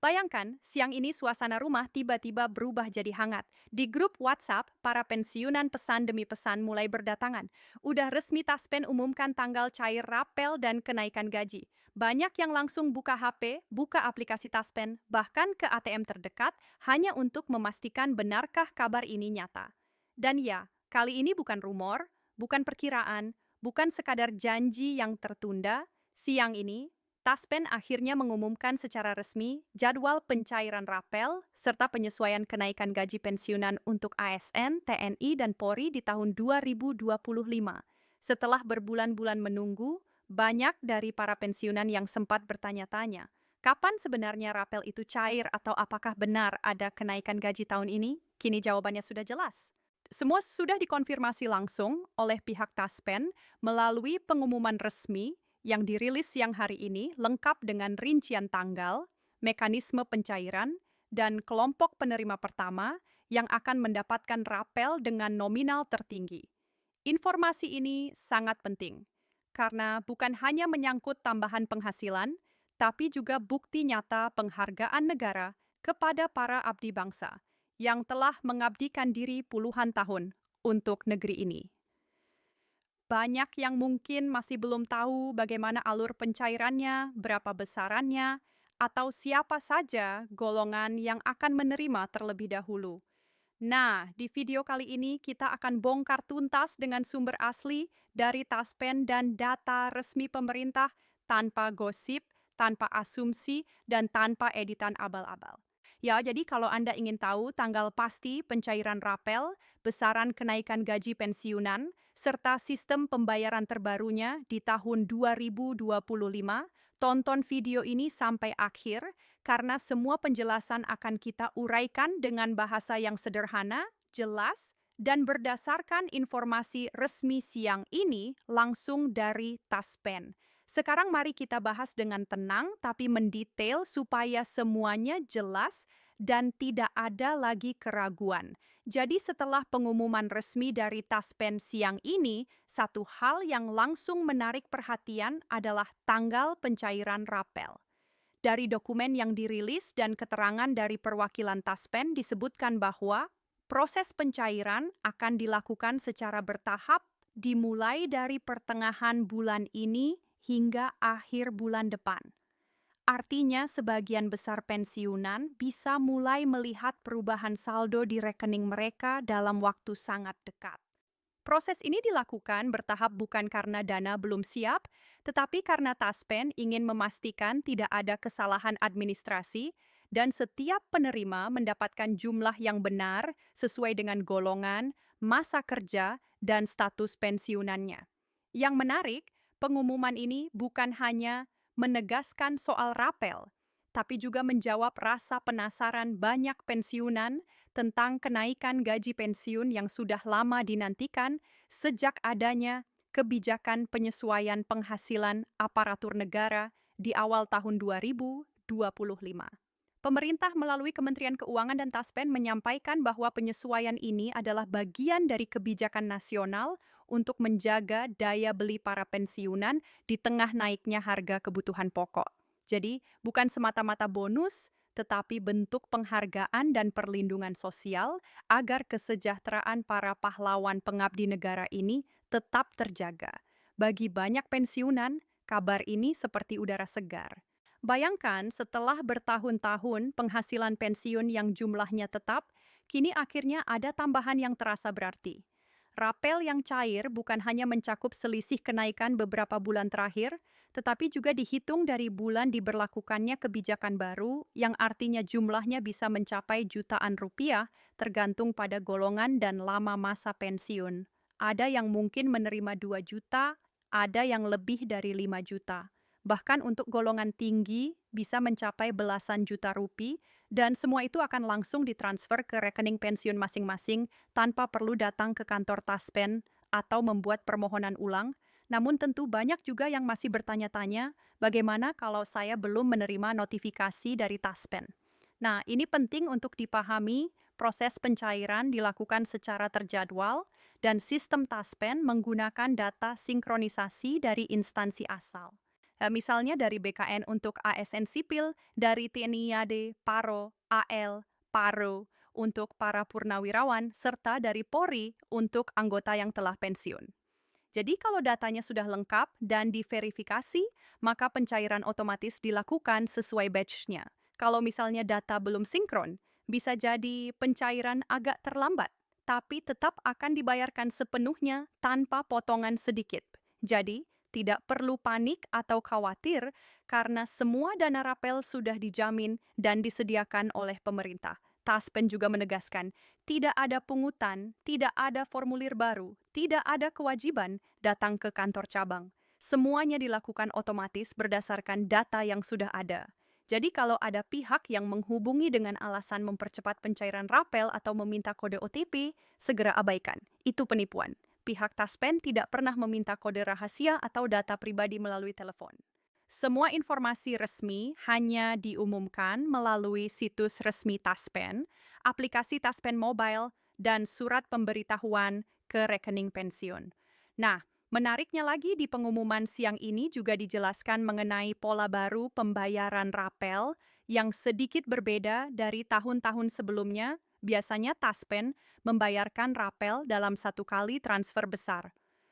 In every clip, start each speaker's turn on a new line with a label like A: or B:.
A: Bayangkan, siang ini suasana rumah tiba-tiba berubah jadi hangat. Di grup WhatsApp, para pensiunan pesan demi pesan mulai berdatangan. Udah resmi Taspen umumkan tanggal cair rapel dan kenaikan gaji. Banyak yang langsung buka HP, buka aplikasi Taspen, bahkan ke ATM terdekat hanya untuk memastikan benarkah kabar ini nyata. Dan ya, kali ini bukan rumor, bukan perkiraan, bukan sekadar janji yang tertunda. Siang ini, Taspen akhirnya mengumumkan secara resmi jadwal pencairan rapel serta penyesuaian kenaikan gaji pensiunan untuk ASN, TNI, dan Polri di tahun 2025. Setelah berbulan-bulan menunggu, banyak dari para pensiunan yang sempat bertanya-tanya, kapan sebenarnya rapel itu cair atau apakah benar ada kenaikan gaji tahun ini? Kini jawabannya sudah jelas. Semua sudah dikonfirmasi langsung oleh pihak Taspen melalui pengumuman resmi yang dirilis siang hari ini lengkap dengan rincian tanggal, mekanisme pencairan, dan kelompok penerima pertama yang akan mendapatkan rapel dengan nominal tertinggi. Informasi ini sangat penting karena bukan hanya menyangkut tambahan penghasilan, tapi juga bukti nyata penghargaan negara kepada para abdi bangsa yang telah mengabdikan diri puluhan tahun untuk negeri ini. Banyak yang mungkin masih belum tahu bagaimana alur pencairannya, berapa besarannya, atau siapa saja golongan yang akan menerima terlebih dahulu. Nah, di video kali ini kita akan bongkar tuntas dengan sumber asli dari Taspen dan data resmi pemerintah tanpa gosip, tanpa asumsi, dan tanpa editan abal-abal. Ya, jadi kalau Anda ingin tahu tanggal pasti pencairan rapel, besaran kenaikan gaji pensiunan, serta sistem pembayaran terbarunya di tahun 2025, tonton video ini sampai akhir karena semua penjelasan akan kita uraikan dengan bahasa yang sederhana, jelas, dan berdasarkan informasi resmi siang ini langsung dari Taspen. Sekarang mari kita bahas dengan tenang tapi mendetail supaya semuanya jelas dan tidak ada lagi keraguan. Jadi setelah pengumuman resmi dari Taspen siang ini, satu hal yang langsung menarik perhatian adalah tanggal pencairan rapel. Dari dokumen yang dirilis dan keterangan dari perwakilan Taspen disebutkan bahwa proses pencairan akan dilakukan secara bertahap dimulai dari pertengahan bulan ini hingga akhir bulan depan. Artinya sebagian besar pensiunan bisa mulai melihat perubahan saldo di rekening mereka dalam waktu sangat dekat. Proses ini dilakukan bertahap bukan karena dana belum siap, tetapi karena Taspen ingin memastikan tidak ada kesalahan administrasi dan setiap penerima mendapatkan jumlah yang benar sesuai dengan golongan, masa kerja, dan status pensiunannya. Yang menarik, pengumuman ini bukan hanya menegaskan soal rapel, tapi juga menjawab rasa penasaran banyak pensiunan tentang kenaikan gaji pensiun yang sudah lama dinantikan sejak adanya kebijakan penyesuaian penghasilan aparatur negara di awal tahun 2025. Pemerintah melalui Kementerian Keuangan dan Taspen menyampaikan bahwa penyesuaian ini adalah bagian dari kebijakan nasional untuk menjaga daya beli para pensiunan di tengah naiknya harga kebutuhan pokok. Jadi, bukan semata-mata bonus, tetapi bentuk penghargaan dan perlindungan sosial agar kesejahteraan para pahlawan pengabdi negara ini tetap terjaga. Bagi banyak pensiunan, kabar ini seperti udara segar. Bayangkan setelah bertahun-tahun penghasilan pensiun yang jumlahnya tetap, kini akhirnya ada tambahan yang terasa berarti. Rapel yang cair bukan hanya mencakup selisih kenaikan beberapa bulan terakhir, tetapi juga dihitung dari bulan diberlakukannya kebijakan baru yang artinya jumlahnya bisa mencapai jutaan rupiah tergantung pada golongan dan lama masa pensiun. Ada yang mungkin menerima 2 juta, ada yang lebih dari 5 juta. Bahkan untuk golongan tinggi bisa mencapai belasan juta rupiah dan semua itu akan langsung ditransfer ke rekening pensiun masing-masing tanpa perlu datang ke kantor Taspen atau membuat permohonan ulang. Namun tentu banyak juga yang masih bertanya-tanya, bagaimana kalau saya belum menerima notifikasi dari Taspen? Nah, ini penting untuk dipahami, proses pencairan dilakukan secara terjadwal dan sistem Taspen menggunakan data sinkronisasi dari instansi asal. Misalnya dari BKN untuk ASN sipil, dari TNI AD, PARO, AL, PARO, untuk para purnawirawan, serta dari Polri untuk anggota yang telah pensiun. Jadi kalau datanya sudah lengkap dan diverifikasi, maka pencairan otomatis dilakukan sesuai batch-nya. Kalau misalnya data belum sinkron, bisa jadi pencairan agak terlambat, tapi tetap akan dibayarkan sepenuhnya tanpa potongan sedikit. Jadi, tidak perlu panik atau khawatir karena semua dana rapel sudah dijamin dan disediakan oleh pemerintah. Taspen juga menegaskan, tidak ada pungutan, tidak ada formulir baru, tidak ada kewajiban datang ke kantor cabang. Semuanya dilakukan otomatis berdasarkan data yang sudah ada. Jadi kalau ada pihak yang menghubungi dengan alasan mempercepat pencairan rapel atau meminta kode OTP, segera abaikan. Itu penipuan. Pihak Taspen tidak pernah meminta kode rahasia atau data pribadi melalui telepon. Semua informasi resmi hanya diumumkan melalui situs resmi Taspen, aplikasi Taspen Mobile, dan surat pemberitahuan ke rekening pensiun. Nah, menariknya lagi di pengumuman siang ini juga dijelaskan mengenai pola baru pembayaran rapel yang sedikit berbeda dari tahun-tahun sebelumnya. Biasanya Taspen membayarkan rapel dalam satu kali transfer besar.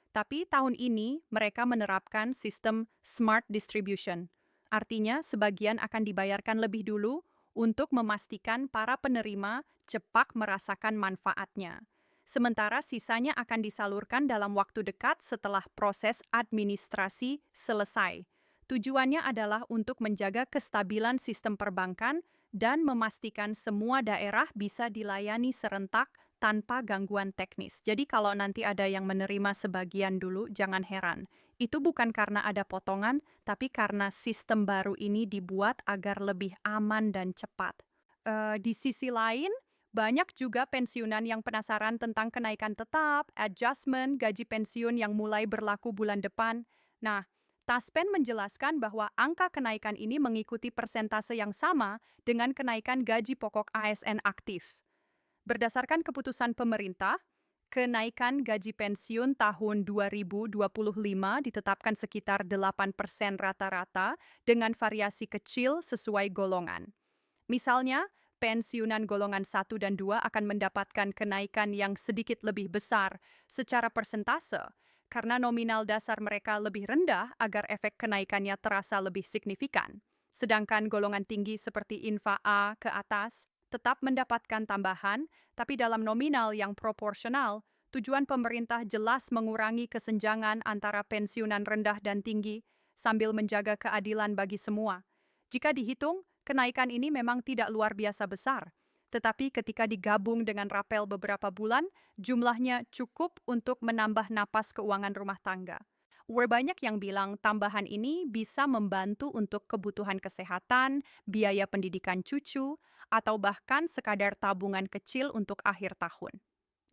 A: Tapi tahun ini mereka menerapkan sistem smart distribution. Artinya sebagian akan dibayarkan lebih dulu untuk memastikan para penerima cepat merasakan manfaatnya. Sementara sisanya akan disalurkan dalam waktu dekat setelah proses administrasi selesai. Tujuannya adalah untuk menjaga kestabilan sistem perbankan dan memastikan semua daerah bisa dilayani serentak tanpa gangguan teknis. Jadi kalau nanti ada yang menerima sebagian dulu, jangan heran. Itu bukan karena ada potongan, tapi karena sistem baru ini dibuat agar lebih aman dan cepat. Di sisi lain, banyak juga pensiunan yang penasaran tentang kenaikan tetap, adjustment, gaji pensiun yang mulai berlaku bulan depan. Nah, Taspen menjelaskan bahwa angka kenaikan ini mengikuti persentase yang sama dengan kenaikan gaji pokok ASN aktif. Berdasarkan keputusan pemerintah, kenaikan gaji pensiun tahun 2025 ditetapkan sekitar 8% rata-rata dengan variasi kecil sesuai golongan. Misalnya, pensiunan golongan 1 dan 2 akan mendapatkan kenaikan yang sedikit lebih besar secara persentase karena nominal dasar mereka lebih rendah agar efek kenaikannya terasa lebih signifikan. Sedangkan golongan tinggi seperti Infa A ke atas tetap mendapatkan tambahan, tapi dalam nominal yang proporsional. Tujuan pemerintah jelas mengurangi kesenjangan antara pensiunan rendah dan tinggi sambil menjaga keadilan bagi semua. Jika dihitung, kenaikan ini memang tidak luar biasa besar. Tetapi ketika digabung dengan rapel beberapa bulan, jumlahnya cukup untuk menambah napas keuangan rumah tangga. Banyak yang bilang tambahan ini bisa membantu untuk kebutuhan kesehatan, biaya pendidikan cucu, atau bahkan sekadar tabungan kecil untuk akhir tahun.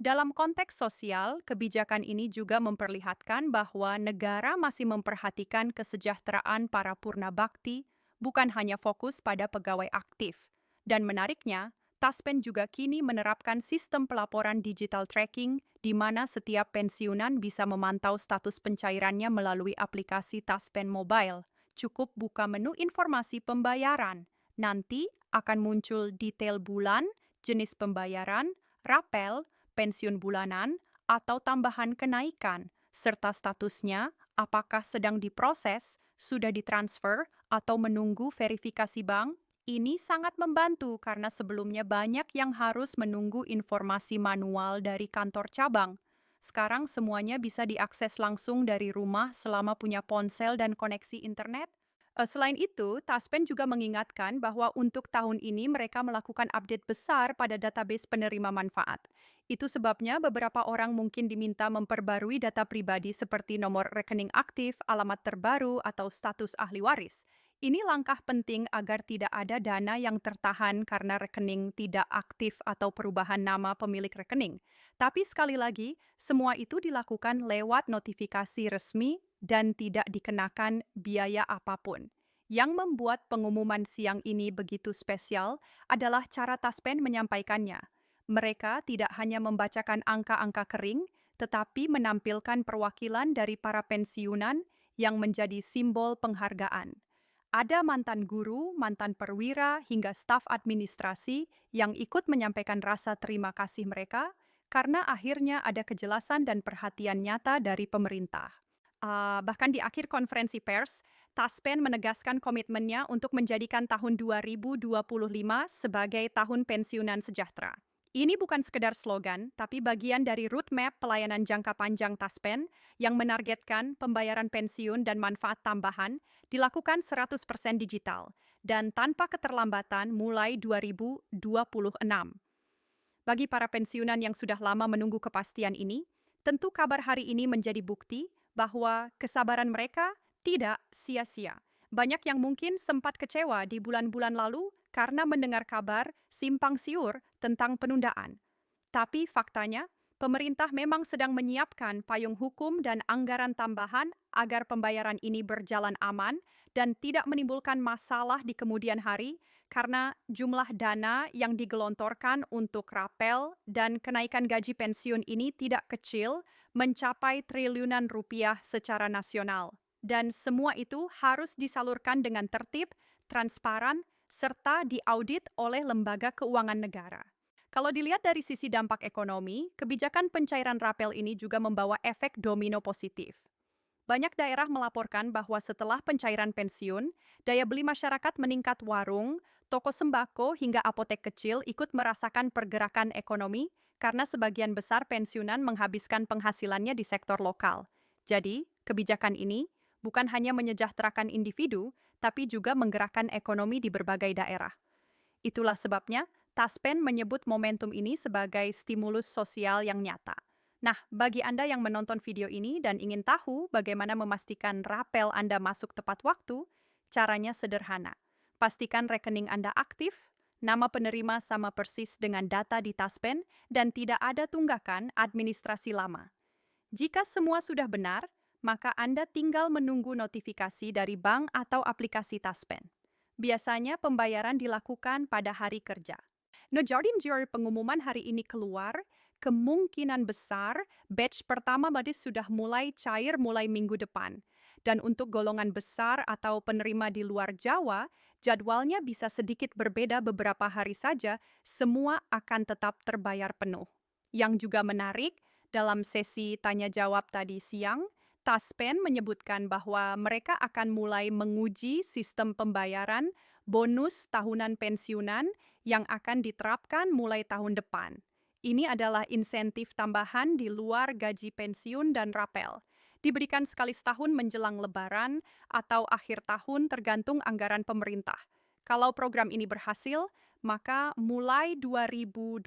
A: Dalam konteks sosial, kebijakan ini juga memperlihatkan bahwa negara masih memperhatikan kesejahteraan para purna bakti, bukan hanya fokus pada pegawai aktif. Dan menariknya, Taspen juga kini menerapkan sistem pelaporan digital tracking di mana setiap pensiunan bisa memantau status pencairannya melalui aplikasi Taspen Mobile. Cukup buka menu informasi pembayaran. Nanti akan muncul detail bulan, jenis pembayaran, rapel, pensiun bulanan, atau tambahan kenaikan, serta statusnya apakah sedang diproses, sudah ditransfer, atau menunggu verifikasi bank. Ini sangat membantu karena sebelumnya banyak yang harus menunggu informasi manual dari kantor cabang. Sekarang semuanya bisa diakses langsung dari rumah selama punya ponsel dan koneksi internet. Selain itu, Taspen juga mengingatkan bahwa untuk tahun ini mereka melakukan update besar pada database penerima manfaat. Itu sebabnya beberapa orang mungkin diminta memperbarui data pribadi seperti nomor rekening aktif, alamat terbaru, atau status ahli waris. Ini langkah penting agar tidak ada dana yang tertahan karena rekening tidak aktif atau perubahan nama pemilik rekening. Tapi sekali lagi, semua itu dilakukan lewat notifikasi resmi dan tidak dikenakan biaya apapun. Yang membuat pengumuman siang ini begitu spesial adalah cara Taspen menyampaikannya. Mereka tidak hanya membacakan angka-angka kering, tetapi menampilkan perwakilan dari para pensiunan yang menjadi simbol penghargaan. Ada mantan guru, mantan perwira, hingga staf administrasi yang ikut menyampaikan rasa terima kasih mereka karena akhirnya ada kejelasan dan perhatian nyata dari pemerintah. Bahkan di akhir konferensi pers, Taspen menegaskan komitmennya untuk menjadikan tahun 2025 sebagai tahun pensiunan sejahtera. Ini bukan sekedar slogan, tapi bagian dari roadmap pelayanan jangka panjang Taspen yang menargetkan pembayaran pensiun dan manfaat tambahan dilakukan 100% digital dan tanpa keterlambatan mulai 2026. Bagi para pensiunan yang sudah lama menunggu kepastian ini, tentu kabar hari ini menjadi bukti bahwa kesabaran mereka tidak sia-sia. Banyak yang mungkin sempat kecewa di bulan-bulan lalu karena mendengar kabar simpang siur tentang penundaan. Tapi faktanya, pemerintah memang sedang menyiapkan payung hukum dan anggaran tambahan agar pembayaran ini berjalan aman dan tidak menimbulkan masalah di kemudian hari karena jumlah dana yang digelontorkan untuk rapel dan kenaikan gaji pensiun ini tidak kecil, mencapai triliunan rupiah secara nasional. Dan semua itu harus disalurkan dengan tertib, transparan, serta diaudit oleh lembaga keuangan negara. Kalau dilihat dari sisi dampak ekonomi, kebijakan pencairan rapel ini juga membawa efek domino positif. Banyak daerah melaporkan bahwa setelah pencairan pensiun, daya beli masyarakat meningkat. Warung, toko sembako, hingga apotek kecil ikut merasakan pergerakan ekonomi karena sebagian besar pensiunan menghabiskan penghasilannya di sektor lokal. Jadi, kebijakan ini bukan hanya menyejahterakan individu, tapi juga menggerakkan ekonomi di berbagai daerah. Itulah sebabnya Taspen menyebut momentum ini sebagai stimulus sosial yang nyata. Nah, bagi Anda yang menonton video ini dan ingin tahu bagaimana memastikan rapel Anda masuk tepat waktu, caranya sederhana. Pastikan rekening Anda aktif, nama penerima sama persis dengan data di Taspen, dan tidak ada tunggakan administrasi lama. Jika semua sudah benar, maka Anda tinggal menunggu notifikasi dari bank atau aplikasi Taspen. Biasanya pembayaran dilakukan pada hari kerja. Jika pengumuman hari ini keluar, kemungkinan besar batch pertama Badis sudah mulai cair mulai minggu depan. Dan untuk golongan besar atau penerima di luar Jawa, jadwalnya bisa sedikit berbeda beberapa hari saja, semua akan tetap terbayar penuh. Yang juga menarik, dalam sesi tanya-jawab tadi siang, Taspen menyebutkan bahwa mereka akan mulai menguji sistem pembayaran bonus tahunan pensiunan yang akan diterapkan mulai tahun depan. Ini adalah insentif tambahan di luar gaji pensiun dan rapel. Diberikan sekali setahun menjelang Lebaran atau akhir tahun tergantung anggaran pemerintah. Kalau program ini berhasil, maka mulai 2026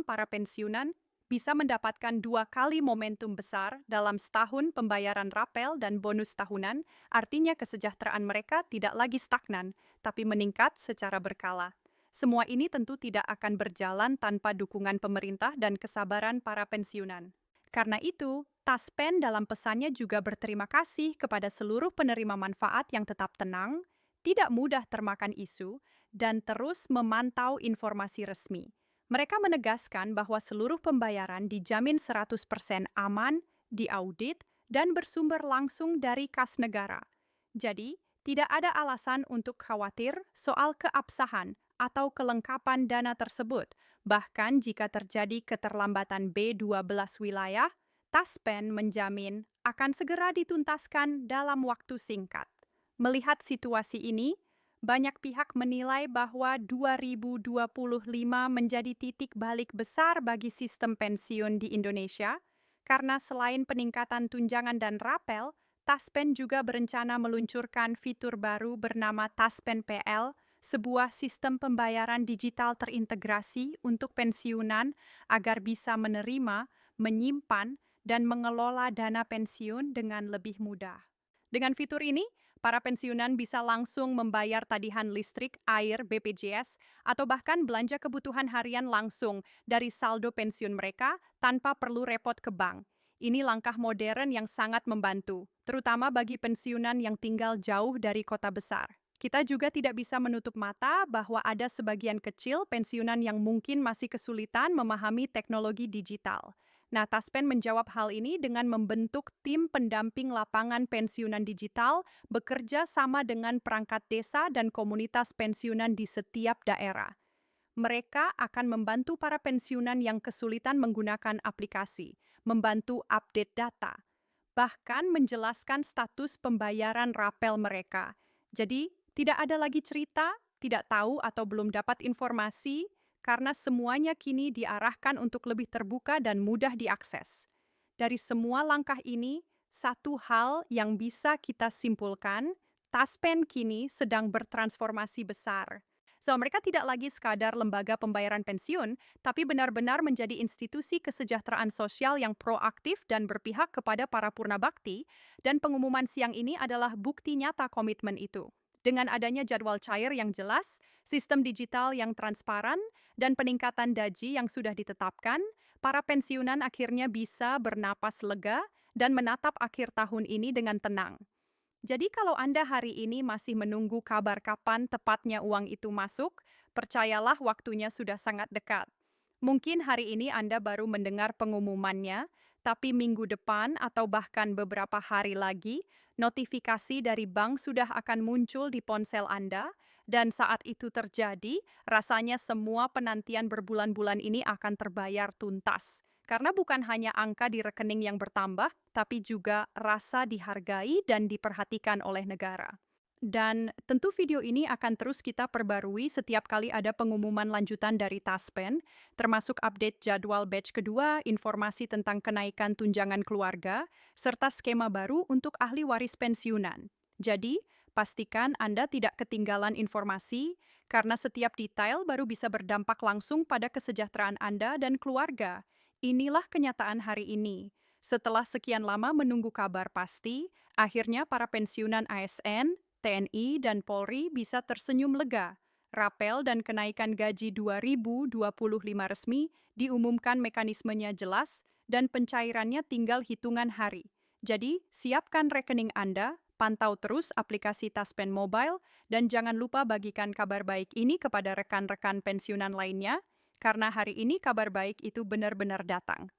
A: para pensiunan bisa mendapatkan 2 kali momentum besar dalam setahun pembayaran rapel dan bonus tahunan, artinya kesejahteraan mereka tidak lagi stagnan, tapi meningkat secara berkala. Semua ini tentu tidak akan berjalan tanpa dukungan pemerintah dan kesabaran para pensiunan. Karena itu, Taspen dalam pesannya juga berterima kasih kepada seluruh penerima manfaat yang tetap tenang, tidak mudah termakan isu, dan terus memantau informasi resmi. Mereka menegaskan bahwa seluruh pembayaran dijamin 100% aman, diaudit, dan bersumber langsung dari kas negara. Jadi, tidak ada alasan untuk khawatir soal keabsahan atau kelengkapan dana tersebut. Bahkan jika terjadi keterlambatan B12 wilayah, Taspen menjamin akan segera dituntaskan dalam waktu singkat. Melihat situasi ini, banyak pihak menilai bahwa 2025 menjadi titik balik besar bagi sistem pensiun di Indonesia, karena selain peningkatan tunjangan dan rapel, Taspen juga berencana meluncurkan fitur baru bernama Taspen PL, sebuah sistem pembayaran digital terintegrasi untuk pensiunan agar bisa menerima, menyimpan, dan mengelola dana pensiun dengan lebih mudah. Dengan fitur ini, para pensiunan bisa langsung membayar tagihan listrik, air, BPJS, atau bahkan belanja kebutuhan harian langsung dari saldo pensiun mereka tanpa perlu repot ke bank. Ini langkah modern yang sangat membantu, terutama bagi pensiunan yang tinggal jauh dari kota besar. Kita juga tidak bisa menutup mata bahwa ada sebagian kecil pensiunan yang mungkin masih kesulitan memahami teknologi digital. Nah, Taspen menjawab hal ini dengan membentuk tim pendamping lapangan pensiunan digital bekerja sama dengan perangkat desa dan komunitas pensiunan di setiap daerah. Mereka akan membantu para pensiunan yang kesulitan menggunakan aplikasi, membantu update data, bahkan menjelaskan status pembayaran rapel mereka. Jadi, tidak ada lagi cerita, tidak tahu atau belum dapat informasi, karena semuanya kini diarahkan untuk lebih terbuka dan mudah diakses. Dari semua langkah ini, satu hal yang bisa kita simpulkan, Taspen kini sedang bertransformasi besar. So, mereka tidak lagi sekadar lembaga pembayaran pensiun, tapi benar-benar menjadi institusi kesejahteraan sosial yang proaktif dan berpihak kepada para purna bakti, dan pengumuman siang ini adalah bukti nyata komitmen itu. Dengan adanya jadwal cair yang jelas, sistem digital yang transparan, dan peningkatan gaji yang sudah ditetapkan, para pensiunan akhirnya bisa bernapas lega dan menatap akhir tahun ini dengan tenang. Jadi kalau Anda hari ini masih menunggu kabar kapan tepatnya uang itu masuk, percayalah waktunya sudah sangat dekat. Mungkin hari ini Anda baru mendengar pengumumannya, tapi minggu depan atau bahkan beberapa hari lagi, notifikasi dari bank sudah akan muncul di ponsel Anda, dan saat itu terjadi, rasanya semua penantian berbulan-bulan ini akan terbayar tuntas. Karena bukan hanya angka di rekening yang bertambah, tapi juga rasa dihargai dan diperhatikan oleh negara. Dan tentu video ini akan terus kita perbarui setiap kali ada pengumuman lanjutan dari Taspen, termasuk update jadwal batch kedua, informasi tentang kenaikan tunjangan keluarga, serta skema baru untuk ahli waris pensiunan. Jadi, pastikan Anda tidak ketinggalan informasi, karena setiap detail baru bisa berdampak langsung pada kesejahteraan Anda dan keluarga. Inilah kenyataan hari ini. Setelah sekian lama menunggu kabar pasti, akhirnya para pensiunan ASN, TNI, dan Polri bisa tersenyum lega. Rapel dan kenaikan gaji 2025 resmi diumumkan mekanismenya jelas dan pencairannya tinggal hitungan hari. Jadi, siapkan rekening Anda, pantau terus aplikasi Taspen Mobile, dan jangan lupa bagikan kabar baik ini kepada rekan-rekan pensiunan lainnya, karena hari ini kabar baik itu benar-benar datang.